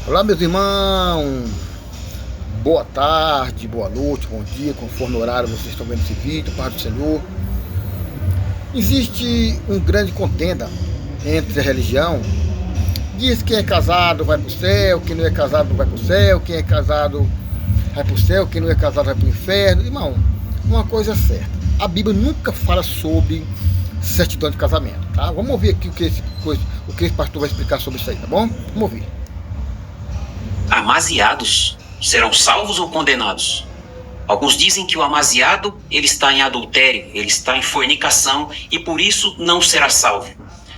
Olá, meus irmãos, boa tarde, boa noite, bom dia, conforme o horário vocês estão vendo esse vídeo, paz do Senhor. Existe um grande contenda entre a religião. Diz que quem é casado vai para o céu, quem não é casado não vai para o céu, quem é casado vai para o céu, quem não é casado vai para o inferno. Irmão, uma coisa é certa, a Bíblia nunca fala sobre certidão de casamento, tá? Vamos ouvir aqui o que esse pastor vai explicar sobre isso aí, tá bom? Vamos ouvir. Amaziados serão salvos ou condenados? Alguns dizem que o amaziado ele está em adultério, ele está em fornicação e por isso não será salvo.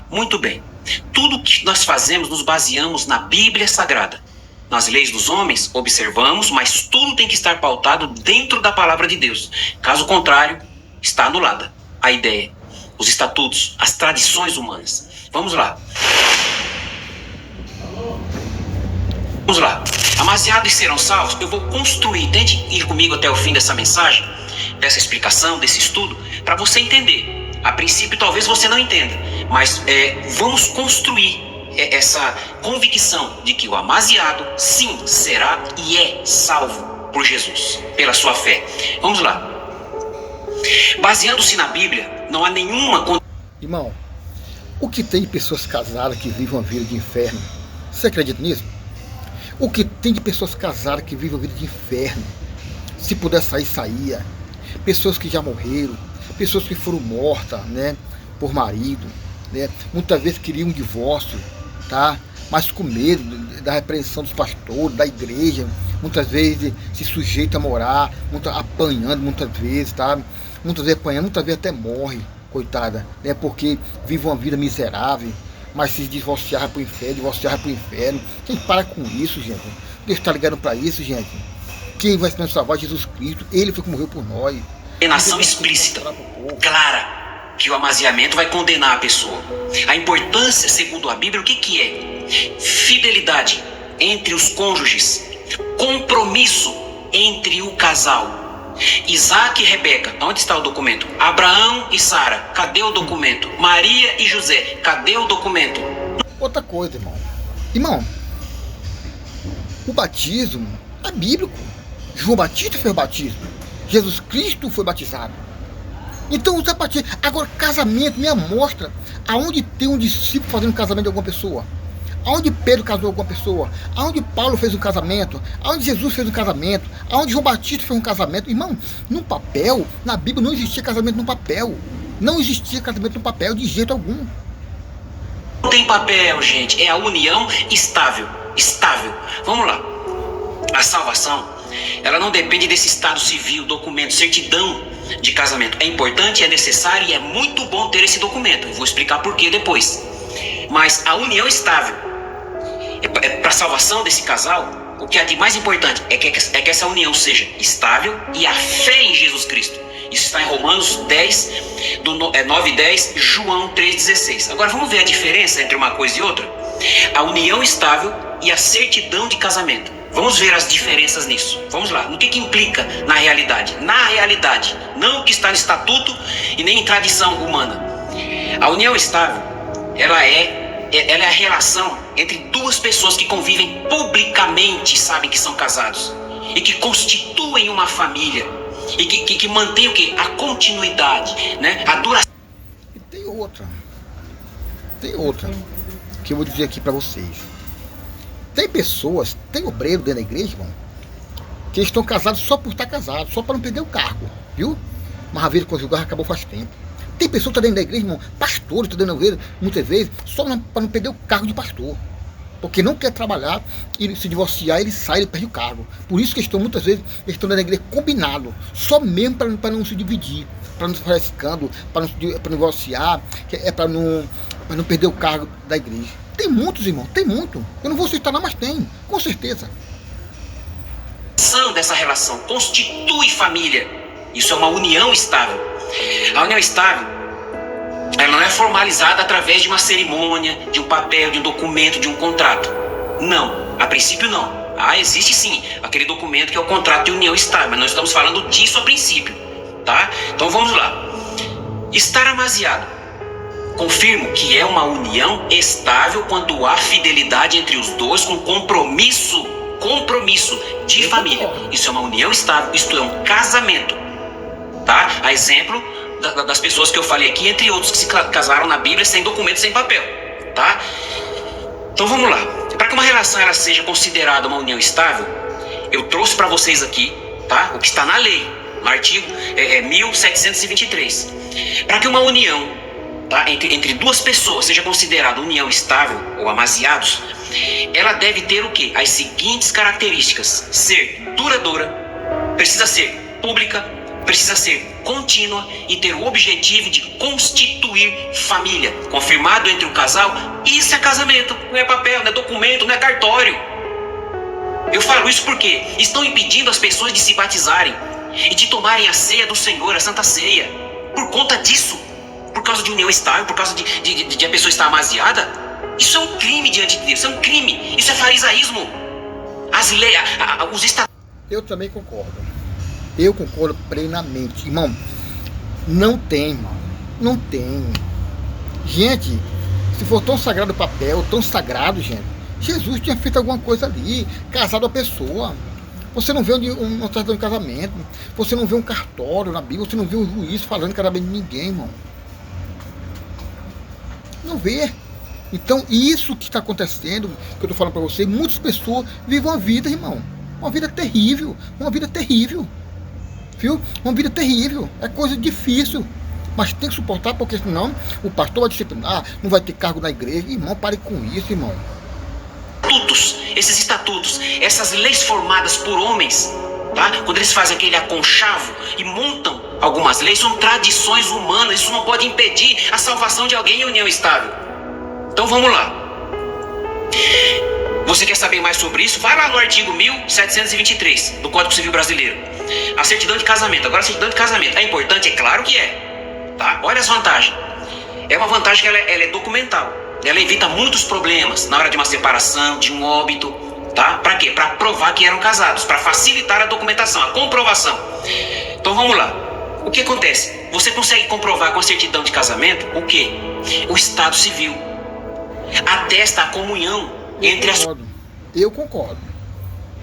Muito bem, tudo que nós fazemos nos baseamos na Bíblia Sagrada. Nas leis dos homens observamos, mas tudo tem que estar pautado dentro da palavra de Deus. Caso contrário, está anulada a ideia, os estatutos, as tradições humanas. Vamos lá. Amaziados serão salvos? Eu vou construir, tente ir comigo até o fim dessa mensagem, dessa explicação, desse estudo, para você entender. A princípio talvez você não entenda, mas vamos construir essa convicção de que o amaziado sim será e é salvo por Jesus, pela sua fé. Vamos lá. Baseando-se na Bíblia, não há nenhuma... Irmão, o que tem de pessoas casadas que vivem uma vida de inferno? Você acredita nisso? O que tem de pessoas casadas que vivem uma vida de inferno? Se puder sair, saía. Pessoas que já morreram, pessoas que foram mortas, né, por marido, né, muitas vezes queriam um divórcio, tá? Mas com medo da repreensão dos pastores, da igreja, muitas vezes se sujeita a morar, apanhando muitas vezes, tá? Muitas vezes apanhando, muitas vezes até morre, coitada, né? Porque vive uma vida miserável. Mas se divorciar para o inferno, Quem para com isso, gente? Deus está ligando para isso, gente. Quem vai nos salvar? Jesus Cristo. Ele foi que morreu por nós. Condenação explícita, clara, que o amaziamento vai condenar a pessoa. A importância, segundo a Bíblia, o que é? Fidelidade entre os cônjuges, compromisso entre o casal. Isaac e Rebeca, onde está o documento? Abraão e Sara, cadê o documento? Maria e José, cadê o documento? Outra coisa, irmão, o batismo é bíblico. João Batista fez o batismo, Jesus Cristo foi batizado. Então o batismo. Agora, casamento me mostra aonde tem um discípulo fazendo casamento de alguma pessoa. Aonde Pedro casou alguma pessoa, aonde Paulo fez um casamento, aonde Jesus fez um casamento, aonde João Batista fez um casamento. Irmão, no papel, na Bíblia não existia casamento no papel. Não existia casamento no papel de jeito algum. Não tem papel, gente, é a união estável. Vamos lá. A salvação, ela não depende desse estado civil, documento, certidão de casamento. É importante, é necessário e é muito bom ter esse documento. Eu vou explicar por que depois. Mas a união estável, para a salvação desse casal, o que é de mais importante é que essa união seja estável e a fé em Jesus Cristo. Isso está em Romanos 10, 9 e 10, João 3,16. Agora vamos ver a diferença entre uma coisa e outra? A união estável e a certidão de casamento. Vamos ver as diferenças nisso. Vamos lá. No que implica na realidade? Na realidade, não o que está no estatuto e nem em tradição humana. A união estável, ela é a relação entre duas pessoas que convivem publicamente, sabem que são casados e que constituem uma família e que mantém o quê? A continuidade, né? A duração. E tem outra que eu vou dizer aqui para vocês. Tem pessoas, tem obreiro dentro da igreja, irmão, que estão casados só por estar casados, só para não perder o cargo, viu? Mas a vida conjugal acabou faz tempo. Tem pessoas que estão dentro da igreja, irmão, pastores estão dentro da igreja, muitas vezes, só para não perder o cargo de pastor. Porque não quer trabalhar e se divorciar, ele sai, ele perde o cargo. Por isso que muitas vezes estão dentro da igreja combinado, só mesmo para não se dividir, para não fazer escândalo, para não divorciar, para não perder o cargo da igreja. Tem muitos, irmão, tem muito. Eu não vou citar não, mas tem, com certeza. Dessa relação constitui família. Isso é uma união estável. A união estável, ela não é formalizada através de uma cerimônia, de um papel, de um documento, de um contrato. Não, a princípio não. Existe sim aquele documento que é o contrato de união estável, mas nós estamos falando disso a princípio, tá? Então vamos lá. Estar amaziado Confirmo que é uma união estável quando há fidelidade entre os dois com compromisso de família. Isso é uma união estável, isto é um casamento, tá? A exemplo das pessoas que eu falei aqui, entre outros que se casaram na Bíblia sem documento, sem papel, tá? Então vamos lá. Para que uma relação ela seja considerada uma união estável, eu trouxe para vocês aqui, tá? O que está na lei, no artigo 1723. Para que uma união, tá, entre duas pessoas seja considerada união estável ou amaziados, ela deve ter o quê? As seguintes características: ser duradoura, precisa ser pública, precisa ser contínua e ter o objetivo de constituir família. Confirmado entre o casal, isso é casamento, não é papel, não é documento, não é cartório. Eu falo isso porque estão impedindo as pessoas de se batizarem e de tomarem a ceia do Senhor, a Santa Ceia, por conta disso, por causa de união estável, por causa de a pessoa estar amaziada. Isso é um crime diante de Deus, isso é um crime, isso é farisaísmo. As leis, os estatutos. Eu também concordo. Eu concordo plenamente. Irmão, não tem, irmão. Não tem. Gente, se for tão sagrado o papel, tão sagrado, gente, Jesus tinha feito alguma coisa ali, casado a pessoa. Você não vê uma certidão de casamento, você não vê um cartório na Bíblia, você não vê um juiz falando casamento de ninguém, irmão. Não vê. Então, isso que está acontecendo, que eu estou falando para você, muitas pessoas vivem uma vida, irmão, uma vida terrível, viu? Uma vida terrível, é coisa difícil, mas tem que suportar, porque senão o pastor vai disciplinar, não vai ter cargo na igreja. Irmão, pare com isso, irmão. Esses estatutos, essas leis formadas por homens, tá? Quando eles fazem aquele aconchavo e montam algumas leis, são tradições humanas, isso não pode impedir a salvação de alguém em união estável. Então vamos lá. Você quer saber mais sobre isso? Vai lá no artigo 1723 do Código Civil Brasileiro. A certidão de casamento. Agora, a certidão de casamento é importante? É claro que é, tá? Olha as vantagens. É uma vantagem que ela é documental. Ela evita muitos problemas na hora de uma separação, de um óbito, tá? Para quê? Para provar que eram casados, para facilitar a documentação, a comprovação. Então vamos lá. O que acontece? Você consegue comprovar com a certidão de casamento o quê? O estado civil. Atesta a comunhão entre as... Eu concordo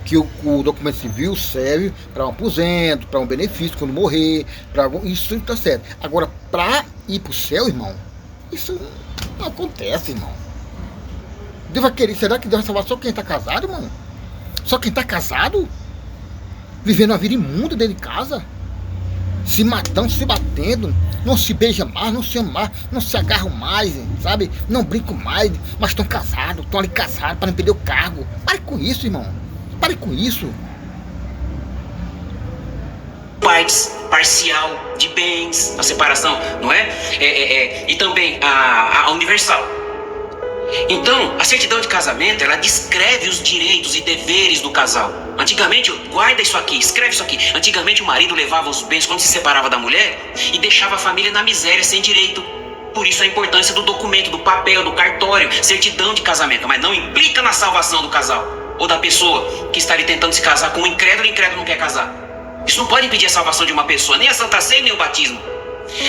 que o documento civil serve para um aposento, para um benefício quando morrer, para algum... Isso está certo. Agora, para ir para o céu, irmão, isso não acontece, irmão. Deus vai querer, será que Deus vai salvar só quem está casado, irmão? Só quem está casado? Vivendo uma vida imunda dentro de casa? Se matando, se batendo, não se beija mais, não se ama mais, não se agarram mais, sabe? Não brincam mais, mas estão casados, estão ali casados para não perder o cargo. Pare com isso, irmão. Pare com isso. Partes parcial de bens, a separação, não é? E também a universal. Então, a certidão de casamento, ela descreve os direitos e deveres do casal. Antigamente, guarda isso aqui, escreve isso aqui. Antigamente o marido levava os bens quando se separava da mulher e deixava a família na miséria, sem direito. Por isso a importância do documento, do papel, do cartório, certidão de casamento. Mas não implica na salvação do casal ou da pessoa que está ali tentando se casar com um incrédulo e o incrédulo não quer casar. Isso não pode impedir a salvação de uma pessoa, nem a Santa Ceia, nem o batismo.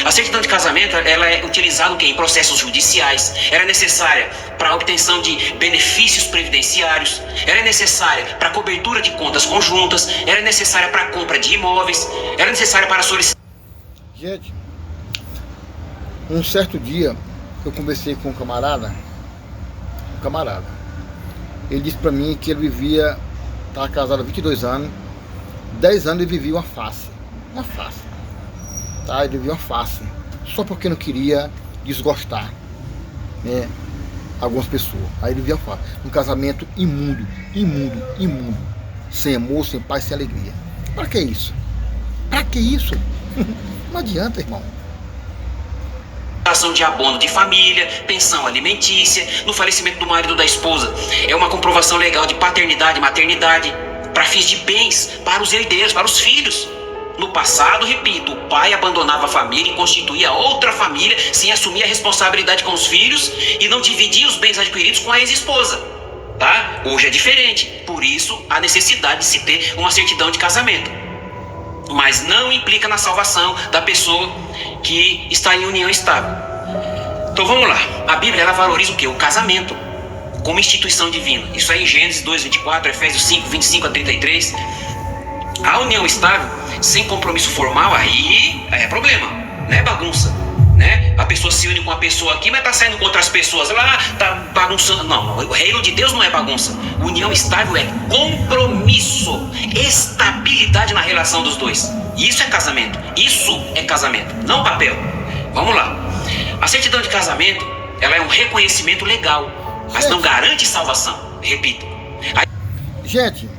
A certidão de casamento, ela é utilizada em processos judiciais. Ela é necessária para a obtenção de benefícios previdenciários. Ela é necessária para a cobertura de contas conjuntas. Ela é necessária para a compra de imóveis. Ela é necessária para a solicitação. Gente, um certo dia eu conversei com um camarada. Ele disse para mim que ele estava casado há 22 anos. 10 anos ele vivia uma face. Tá? Ele vivia uma face. Só porque não queria desgostar, né, algumas pessoas. Aí ele vivia uma face. Um casamento imundo. Sem amor, sem paz, sem alegria. Para que isso? Não adianta, irmão. De abono de família, pensão alimentícia, no falecimento do marido ou da esposa. É uma comprovação legal de paternidade e maternidade, para fins de bens, para os herdeiros, para os filhos. No passado, repito, o pai abandonava a família e constituía outra família sem assumir a responsabilidade com os filhos e não dividia os bens adquiridos com a ex-esposa, tá? Hoje é diferente, por isso a necessidade de se ter uma certidão de casamento. Mas não implica na salvação da pessoa que está em união estável. Então vamos lá. A Bíblia, ela valoriza o quê? O casamento como instituição divina. Isso aí em Gênesis 2, 24, Efésios 5, 25 a 33. A união estável, sem compromisso formal, aí é problema, não é bagunça, né? A pessoa se une com a pessoa aqui, mas tá saindo com outras pessoas lá, tá bagunçando. Não, o reino de Deus não é bagunça. União estável é compromisso, estabilidade na relação dos dois. Isso é casamento, não papel. Vamos lá. A certidão de casamento, ela é um reconhecimento legal, mas não garante salvação. Repito. Gente,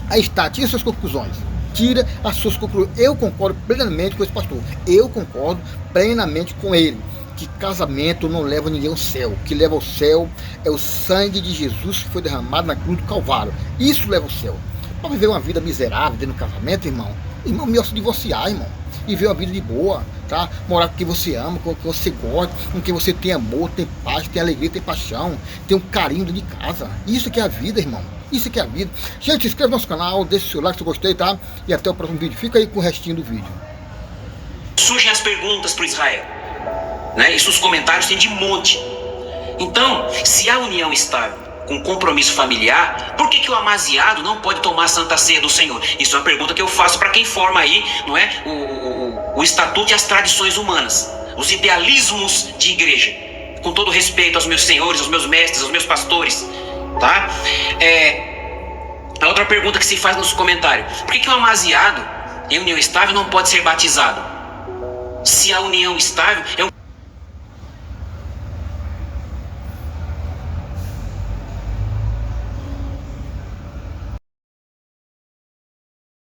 aí está, tira suas conclusões. Tira as suas conclusões. Eu concordo plenamente com esse pastor. Eu concordo plenamente com ele. Que casamento não leva ninguém ao céu. O que leva ao céu é o sangue de Jesus que foi derramado na cruz do Calvário. Isso leva ao céu. Para viver uma vida miserável dentro do casamento, irmão, melhor se divorciar, irmão. E viver uma vida de boa, tá? Morar com quem você ama, com quem você gosta, com quem você tem amor, tem paz, tem alegria, tem paixão, tem um carinho dentro de casa. Isso que é a vida, irmão. Isso que é a vida. Gente, se inscreve no nosso canal, deixa o seu like se você gostei, tá? E até o próximo vídeo. Fica aí com o restinho do vídeo. Surgem as perguntas para Israel, né? Isso os comentários tem de monte. Então, se a união estável com compromisso familiar, por que o amaziado não pode tomar a Santa Ceia do Senhor? Isso é uma pergunta que eu faço para quem forma aí, não é? O estatuto e as tradições humanas, os idealismos de igreja. Com todo respeito aos meus senhores, aos meus mestres, aos meus pastores, tá? A outra pergunta que se faz nos comentários: por que o amaziado em união estável não pode ser batizado? Se a união estável é um